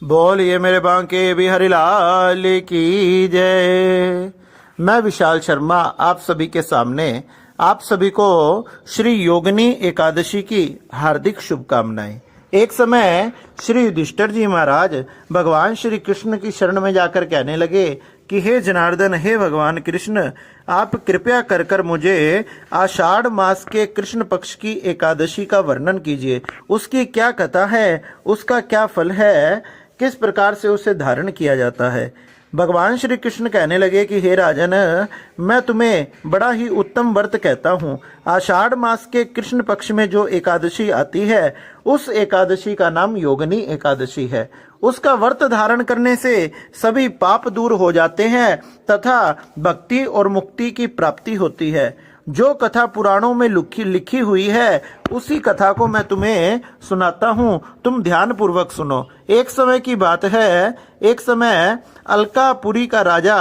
बोलिए मेरे बांके बिहारी लाल की जय। मैं विशाल शर्मा आप सभी के सामने आप सभी को श्री योगिनी एकादशी की हार्दिक शुभकामनाएं। एक समय श्री युधिष्ठिर जी महाराज भगवान श्री कृष्ण की शरण में जाकर कहने लगे कि हे जनार्दन, हे भगवान कृष्ण, आप कृपया कर कर मुझे आषाढ़ मास के कृष्ण पक्ष की एकादशी का वर्णन कीजिए। उसकी क्या कथा है, उसका क्या फल है, किस प्रकार से उसे धारण किया जाता है। भगवान श्री कृष्ण कहने लगे कि हे राजन, मैं तुम्हें बड़ा ही उत्तम व्रत कहता हूँ। आषाढ़ मास के कृष्ण पक्ष में जो एकादशी आती है उस एकादशी का नाम योगिनी एकादशी है। उसका व्रत धारण करने से सभी पाप दूर हो जाते हैं तथा भक्ति और मुक्ति की प्राप्ति होती है। जो कथा पुराणों में लिखी हुई है उसी कथा को मैं तुम्हें सुनाता हूँ, तुम ध्यान पूर्वक सुनो। एक समय की बात है, एक समय अलकापुरी का राजा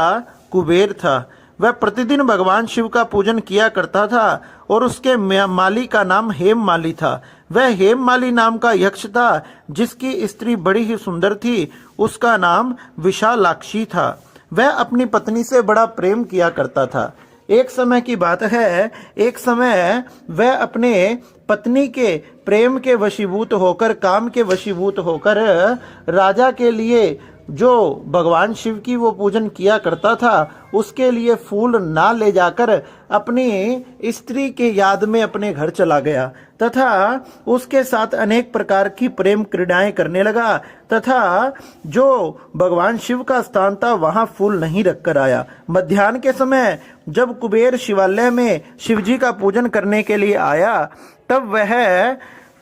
कुबेर था। वह प्रतिदिन भगवान शिव का पूजन किया करता था और उसके माली का नाम हेममाली था। वह हेममाली नाम का यक्ष था जिसकी स्त्री बड़ी ही सुंदर थी। उसका नाम विशालाक्षी था। वह अपनी पत्नी से बड़ा प्रेम किया करता था। एक समय की बात है, एक समय वह अपने पत्नी के प्रेम के वशीभूत होकर, काम के वशीभूत होकर राजा के लिए जो भगवान शिव की वो पूजन किया करता था उसके लिए फूल ना ले जाकर अपनी स्त्री के याद में अपने घर चला गया तथा उसके साथ अनेक प्रकार की प्रेम क्रीड़ाएं करने लगा तथा जो भगवान शिव का स्थान था वहां फूल नहीं रखकर आया। मध्याह्न के समय जब कुबेर शिवालय में शिव जी का पूजन करने के लिए आया तब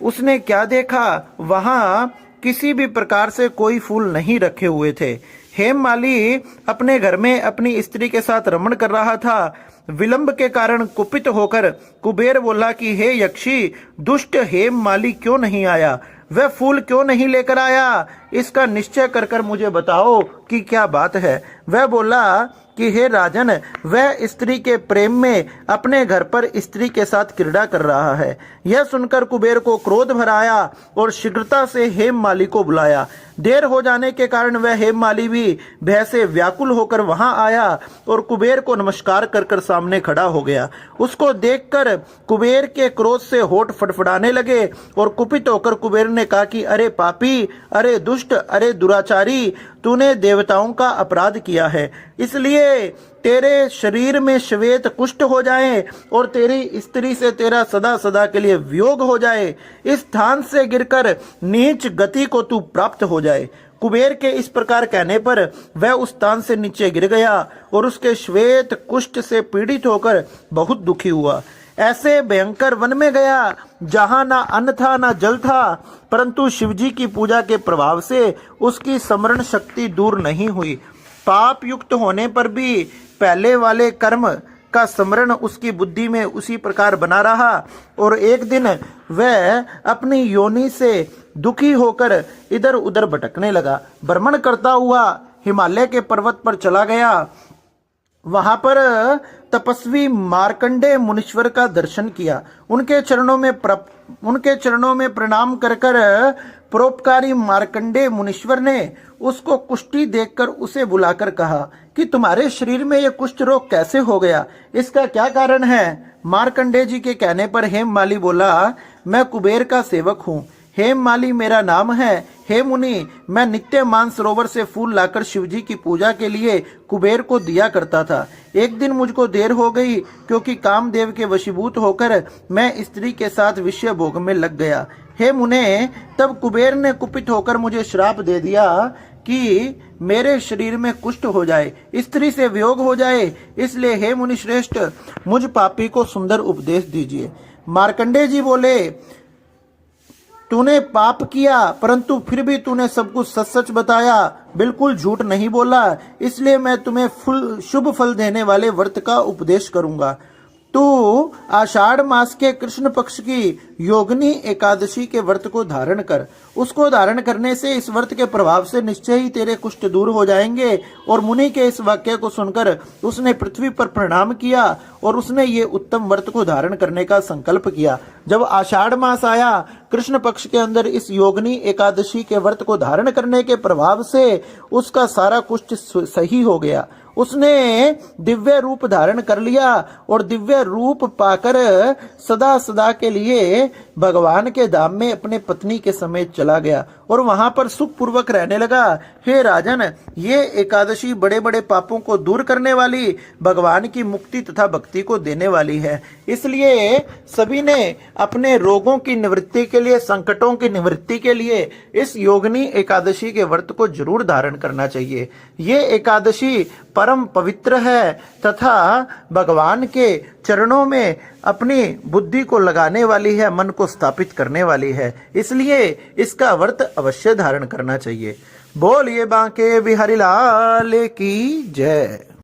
उसने क्या देखा, वहां किसी भी प्रकार से कोई फूल नहीं रखे हुए थे। हेममाली अपने घर में अपनी स्त्री के साथ रमण कर रहा था। विलंब के कारण कुपित होकर कुबेर बोला कि हे यक्षी, दुष्ट हेममाली क्यों नहीं आया, वह फूल क्यों नहीं लेकर आया, इसका निश्चय कर कर मुझे बताओ कि क्या बात है। वह बोला कि हे राजन, वह स्त्री के प्रेम में अपने घर पर स्त्री के साथ क्रीड़ा कर रहा है। यह सुनकर कुबेर को क्रोध भर आया और शीघ्रता से हेममाली को बुलाया। देर हो जाने के कारण वह हेममाली भी भय से व्याकुल होकर वहां आया और कुबेर को नमस्कार कर कर सामने खड़ा हो गया। उसको देखकर कुबेर के क्रोध से होठ फड़फड़ाने लगे और कुपित होकर कुबेर ने कहा कि अरे पापी, अरे दुष्ट, अरे दुराचारी, तूने देवताओं का अपराध किया है, इसलिए तेरे शरीर में श्वेत कुष्ठ हो जाए और तेरी स्त्री से तेरा सदा सदा के लिए वियोग हो जाए। इस स्थान से गिरकर नीच गति को तू प्राप्त हो जाए। कुबेर के इस प्रकार कहने पर वह उस स्थान से नीचे गिर गया और उसके श्वेत कुष्ठ से पीड़ित होकर बहुत दुखी हुआ। ऐसे भयंकर वन में गया जहां ना अन्न था ना जल था, परंतु शिवजी की पूजा के प्रभाव से उसकी स्मरण शक्ति दूर नहीं हुई। पाप युक्त होने पर भी पहले वाले कर्म का स्मरण उसकी बुद्धि में उसी प्रकार बना रहा और एक दिन वह अपनी योनि से दुखी होकर इधर उधर भटकने लगा। भ्रमण करता हुआ हिमालय के पर्वत पर चला गया। वहां पर तपस्वी मार्कंडेय मुनीश्वर का दर्शन किया। उनके चरणों में प्रणाम कर कर परोपकारी मार्कंडेय मुनीश्वर ने उसको कुष्ठी देखकर उसे बुलाकर कहा कि तुम्हारे शरीर में यह कुष्ठ रोग कैसे हो गया, इसका क्या कारण है। मार्कंडेय जी के कहने पर हेममाली बोला, मैं कुबेर का सेवक हूँ, हेममाली मेरा नाम है। हे मुनि, मैं नित्य मानसरोवर से फूल लाकर शिवजी की पूजा के लिए कुबेर को दिया करता था। एक दिन मुझको देर हो गई क्योंकि कामदेव के वशीभूत होकर मैं स्त्री के साथ विषय भोग में लग गया। हे मुने, तब कुबेर ने कुपित होकर मुझे श्राप दे दिया कि मेरे शरीर में कुष्ठ हो जाए, स्त्री से वियोग हो जाए। इसलिए हे मुनि श्रेष्ठ, मुझ पापी को सुंदर उपदेश दीजिए। मार्कंडेय जी बोले, तूने पाप किया परंतु फिर भी तूने सब कुछ सच सच बताया, बिल्कुल झूठ नहीं बोला, इसलिए मैं तुम्हें शुभ फल देने वाले व्रत का उपदेश करूंगा। तू आषाढ़ मास के कृष्ण पक्ष की योगिनी एकादशी के व्रत को धारण कर। उसको धारण करने से, इस व्रत के प्रभाव से निश्चय ही तेरे कुष्ठ दूर हो जाएंगे। और मुनि के इस वाक्य को सुनकर उसने पृथ्वी पर प्रणाम किया और उसने ये उत्तम व्रत को धारण करने का संकल्प किया। जब आषाढ़ मास आया, कृष्ण पक्ष के अंदर इस योगिनी एकादशी के व्रत को धारण करने के प्रभाव से उसका सारा कुष्ठ सही हो गया। उसने दिव्य रूप धारण कर लिया और दिव्य रूप पाकर सदा सदा के लिए भगवान के धाम में अपने पत्नी के समेत चला गया और वहां पर सुखपूर्वक रहने लगा। हे राजन, ये एकादशी बड़े बड़े पापों को दूर करने वाली, भगवान की मुक्ति तथा भक्ति को देने वाली है। इसलिए सभी ने अपने रोगों की निवृत्ति के लिए, संकटों की निवृत्ति के लिए इस योगिनी एकादशी के व्रत को जरूर धारण करना चाहिए। ये एकादशी परम पवित्र है तथा भगवान के चरणों में अपनी बुद्धि को लगाने वाली है, मन को स्थापित करने वाली है। इसलिए इसका व्रत अवश्य धारण करना चाहिए। बोलिए बांके बिहारी लाल की जय।